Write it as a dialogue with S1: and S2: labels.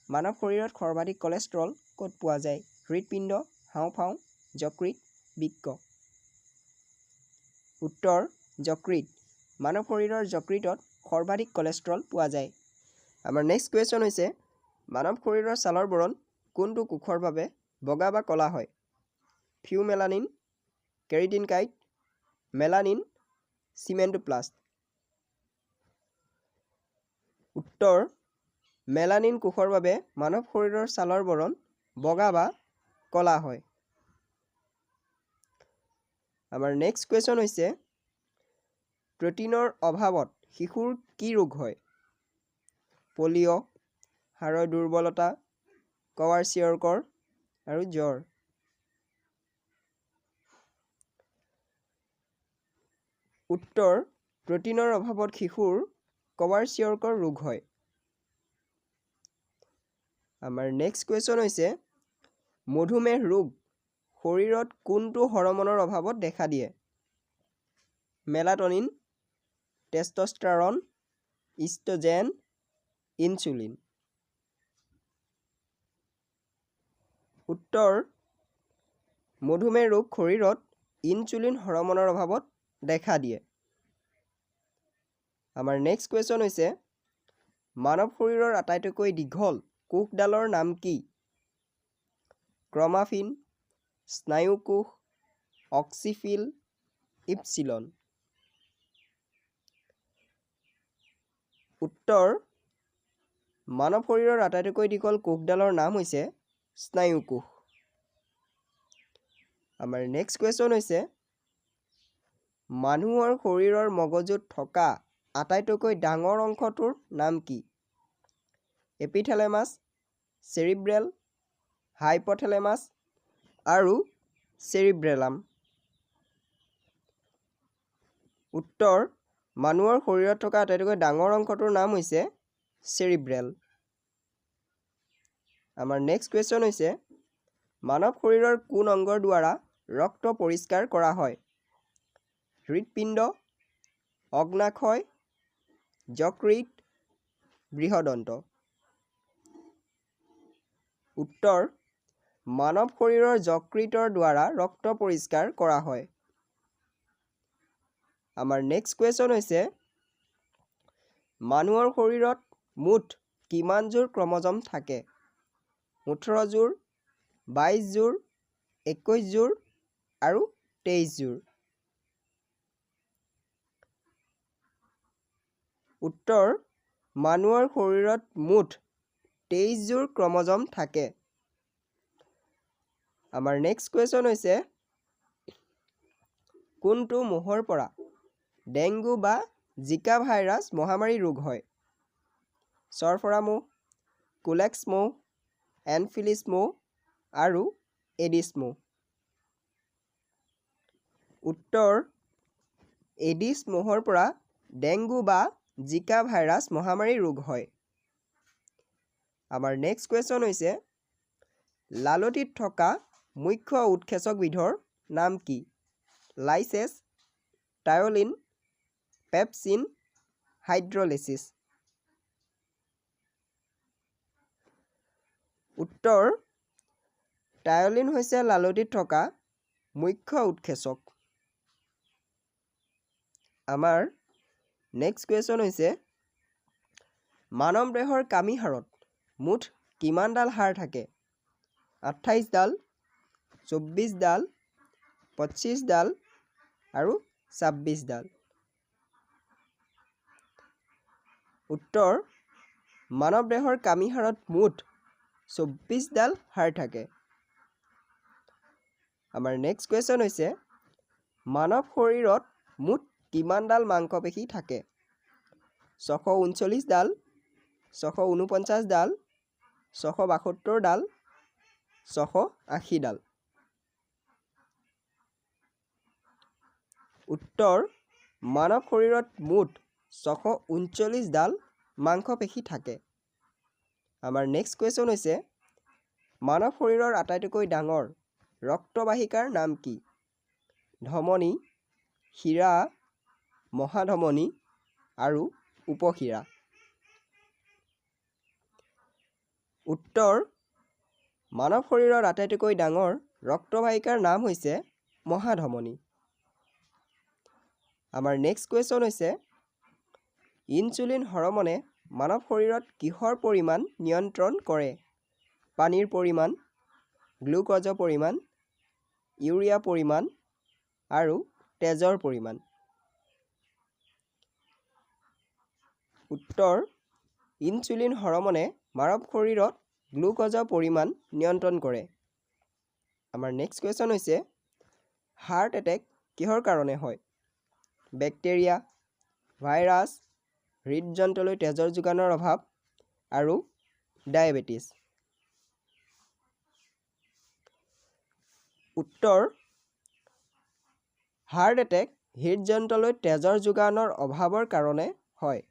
S1: মানৱ শৰীৰত সৰ্বাধিক কোলেষ্ট্ৰল ক'ত পোৱা যায়? হৃদপিণ্ড, হাঁওফাঁও, যকৃত, বৃক্ক। উত্তৰ যকৃত। মানৱ শৰীৰৰ যকৃতত সৰ্বাধিক কোলেষ্ট্ৰল পোৱা যায়। আমাৰ নেক্সট কুৱেশ্যন হৈছে মানৱ শৰীৰৰ ছালৰ বৰণ কোনটো কোষৰ বাবে বগা বা ক'লা হয়? Pheomelanin, কেৰাটিনকাইট, melanin, চিমেণ্টোপ্লাষ্ট। উত্তৰ মেলানিন কোষৰ বাবে মানৱ শৰীৰৰ ছালৰ বৰণ বগা বা ক'লা হয়। আমাৰ নেক্সট কুৱেশ্যন হৈছে প্ৰটিনৰ অভাৱত শিশুৰ কি ৰোগ হয়? পলিঅ', হাড়ৰ দুৰ্বলতা, কোৱাৰচিয়কৰ আৰু জ্বৰ। উত্তৰ প্ৰটিনৰ অভাৱত শিশুৰ কোৱাৰচিয়কৰ ৰোগ হয়। আমাৰ নেক্সট কুৱেশ্যন হৈছে মধুমেহ ৰোগ শৰীৰত কোনটো হৰম'নৰ অভাৱত দেখা দিয়ে? Melatonin, testosterone, oestrogen, insulin. উত্তৰ মধুমেহ ৰোগ শৰীৰত ইনচুলিন হৰম'নৰ অভাৱত দেখা দিয়ে। আমাৰ নেক্সট কুৱেশ্যন হৈছে মানৱ শৰীৰৰ আটাইতকৈ দীঘল কোষডালৰ নাম কি? ক্ৰমাফিন, স্নায়ুকোষ, অক্সিফিল, ইপচিলন। উত্তৰ মানৱ শৰীৰৰ আটাইতকৈ দীঘল কোষডালৰ নাম হৈছে স্নায়ুকোষ। আমাৰ নেক্সট কুৱেশ্যন হৈছে মানুহৰ শৰীৰৰ মগজুত থকা আটাইতকৈ ডাঙৰ অংশটোৰ নাম কি? এপিথেলেমাছ, চেৰিব্ৰেল, হাইপথেলেমাছ আৰু চেৰিব্ৰেলাম। উত্তৰ মানুহৰ শৰীৰত থকা আটাইতকৈ ডাঙৰ অংশটোৰ নাম হৈছে চেৰিব্ৰেল। আমাৰ নেক্সট কুৱেশ্যন হৈছে মানৱ শৰীৰৰ কোন অংগৰ দ্বাৰা ৰক্ত পৰিষ্কাৰ কৰা হয়? হৃদপিণ্ড, অগ্নাশয়, যকৃত, বৃহদন্ত। উত্তৰ মানৱ শৰীৰৰ যকৃতৰ দ্বাৰা ৰক্ত পৰিষ্কাৰ কৰা হয়। আমাৰ নেক্সট কুৱেশ্যন হৈছে মানুহৰ শৰীৰত মুঠ কিমানযোৰ ক্ৰম'জম থাকে? 18 যোৰ, 22 যোৰ, 21 যোৰ আৰু 23 যোৰ। উত্তৰ মানুহৰ শৰীৰত মুঠ 23 যোৰ ক্ৰম'জম থাকে। আমাৰ নেক্সট কুৱেশ্যন হৈছে কোনটো মহৰ পৰা ডেংগু বা জিকা ভাইৰাছ মহামাৰী ৰোগ হয়? চৰফৰা মহ, কুলেক্স মহ, এনফিলিছ মহ আৰু এডিছ মহ। উত্তৰ এডিছ মহৰ পৰা ডেংগু বা জিকা ভাইৰাছ মহামাৰী ৰোগ হয়। আমাৰ নেক্সট কুৱেশ্যন হৈছে লালটিত থকা মুখ্য উৎসেচকবিধৰ নাম কি? লাইচেছ, টায়লিন, পেপচিন, হাইড্ৰলিচিছ। উত্তৰ টায়লিন হৈছে লালটিত থকা মুখ্য উৎসেচক। আমাৰ নেক্সট কুৱেশ্যন হৈছে মানৱ দেহৰ কামি হাড়ত মুঠ কিমানডাল হাড় থাকে? 28 ডাল, 24 ডাল, 25 ডাল আৰু 26 ডাল। উত্তৰ মানৱ দেহৰ কামি হাড়ত মুঠ 24 ডাল হাড় থাকে। আমাৰ নেক্সট কুৱেশ্যন হৈছে মানৱ শৰীৰত মুঠ কিমানডাল মাংসপেশী থাকে? 639 ডাল, 649 ডাল, 672 ডাল, 680 ডাল। উত্তৰ মানৱ শৰীৰত মুঠ 639 ডাল মাংসপেশী থাকে। আমাৰ নেক্সট কুৱেশ্যন হৈছে মানৱ শৰীৰৰ আটাইতকৈ ডাঙৰ ৰক্তবাহিকাৰ নাম কি? ধমনী, শিৰা, মহাধমনী আৰু উপশিৰা। উত্তৰ মানৱ শৰীৰৰ আটাইতকৈ ডাঙৰ ৰক্তবাহিকাৰ নাম হৈছে মহাধমনী। আমাৰ নেক্সট কুৱেশ্যন হৈছে ইনচুলিন হৰমনে মানৱ শৰীৰত কিহৰ পৰিমাণ নিয়ন্ত্ৰণ কৰে? পানীৰ পৰিমাণ, গ্লুক'জৰ পৰিমাণ, ইউৰিয়া পৰিমাণ আৰু তেজৰ পৰিমাণ। উত্তৰ ইনচুলিন হৰমনে মানৱ শৰীৰত গ্লুক'জৰ পৰিমাণ নিয়ন্ত্ৰণ কৰে। আমাৰ নেক্সট কুৱেশ্যন হৈছে হাৰ্ট এটেক কিহৰ কাৰণে হয়? বেক্টেৰিয়া, ভাইৰাছ, হৃদযন্ত্ৰলৈ তেজৰ যোগানৰ অভাৱ আৰু ডায়েবেটিছ। উত্তৰ হাৰ্ট এটেক হৃদযন্ত্ৰলৈ তেজৰ যোগানৰ অভাৱৰ কাৰণে হয়।